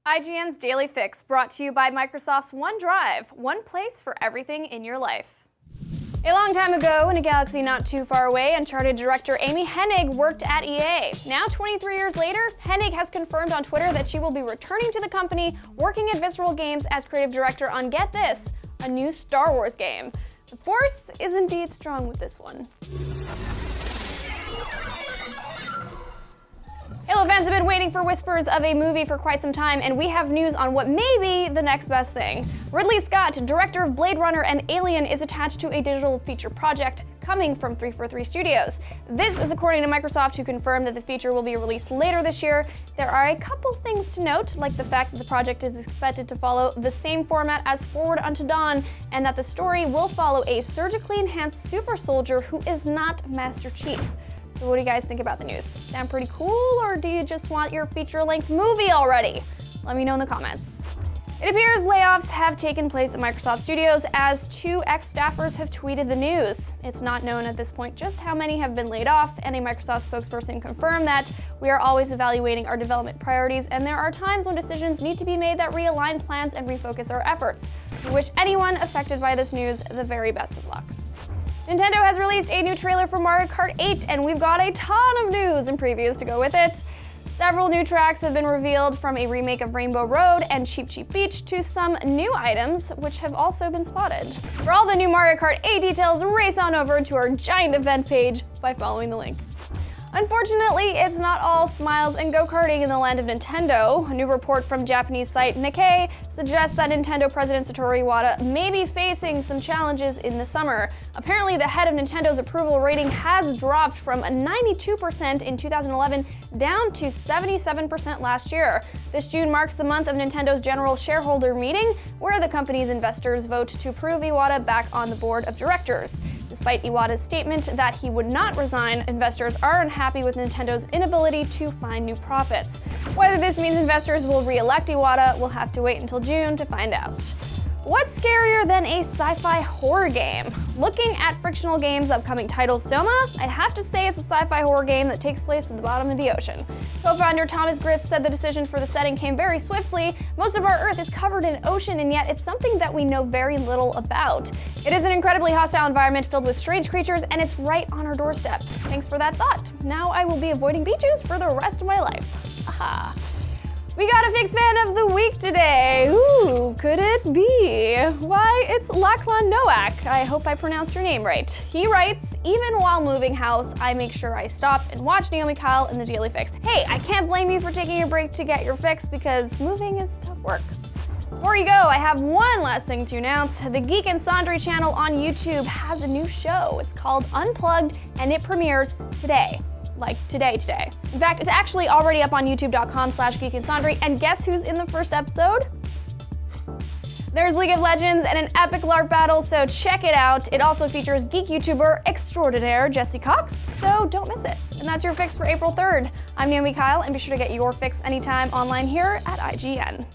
IGN's Daily Fix, brought to you by Microsoft's OneDrive, one place for everything in your life. A long time ago, in a galaxy not too far away, Uncharted director Amy Hennig worked at EA. Now, 23 years later, Hennig has confirmed on Twitter that she will be returning to the company, working at Visceral Games as creative director on, get this, a new Star Wars game. The Force is indeed strong with this one. Halo fans have been waiting for whispers of a movie for quite some time, and we have news on what may be the next best thing. Ridley Scott, director of Blade Runner and Alien, is attached to a digital feature project coming from 343 Studios. This is according to Microsoft, who confirmed that the feature will be released later this year. There are a couple things to note, like the fact that the project is expected to follow the same format as Forward Unto Dawn, and that the story will follow a surgically enhanced super soldier who is not Master Chief. So what do you guys think about the news? Sound pretty cool, or do you just want your feature-length movie already? Let me know in the comments. It appears layoffs have taken place at Microsoft Studios, as 2 ex-staffers have tweeted the news. It's not known at this point just how many have been laid off, and a Microsoft spokesperson confirmed that we are always evaluating our development priorities, and there are times when decisions need to be made that realign plans and refocus our efforts. We wish anyone affected by this news the very best of luck. Nintendo has released a new trailer for Mario Kart 8, and we've got a ton of news and previews to go with it. Several new tracks have been revealed, from a remake of Rainbow Road and Cheep Cheep Beach to some new items, which have also been spotted. For all the new Mario Kart 8 details, race on over to our giant event page by following the link. Unfortunately, it's not all smiles and go-karting in the land of Nintendo. A new report from Japanese site Nikkei suggests that Nintendo President Satoru Iwata may be facing some challenges in the summer. Apparently, the head of Nintendo's approval rating has dropped from 92% in 2011 down to 77% last year. This June marks the month of Nintendo's general shareholder meeting, where the company's investors vote to approve Iwata back on the board of directors. Despite Iwata's statement that he would not resign, investors are unhappy with Nintendo's inability to find new profits. Whether this means investors will re-elect Iwata, we'll have to wait until June to find out. What's scarier than a sci-fi horror game? Looking at frictional games' upcoming title Stoma, I'd have to say it's a sci-fi horror game that takes place at the bottom of the ocean. Co-founder Thomas Griff said the decision for the setting came very swiftly. Most of our Earth is covered in ocean, and yet it's something that we know very little about. It is an incredibly hostile environment filled with strange creatures, and it's right on our doorstep. Thanks for that thought. Now I will be avoiding beaches for the rest of my life. Aha. We got a Fix fan of the week today. Who could it be? Why, it's Lachlan Noack. I hope I pronounced your name right. He writes, even while moving house, I make sure I stop and watch Naomi Kyle in the Daily Fix. Hey, I can't blame you for taking a break to get your fix, because moving is tough work. Before you go, I have one last thing to announce. The Geek and Sandry channel on YouTube has a new show. It's called Unplugged, and it premieres today. Like today. In fact, it's actually already up on youtube.com/geekandsandry, and guess who's in the first episode? There's League of Legends and an epic LARP battle, so check it out. It also features geek YouTuber extraordinaire Jesse Cox, so don't miss it. And that's your fix for April 3rd. I'm Naomi Kyle, and be sure to get your fix anytime online here at IGN.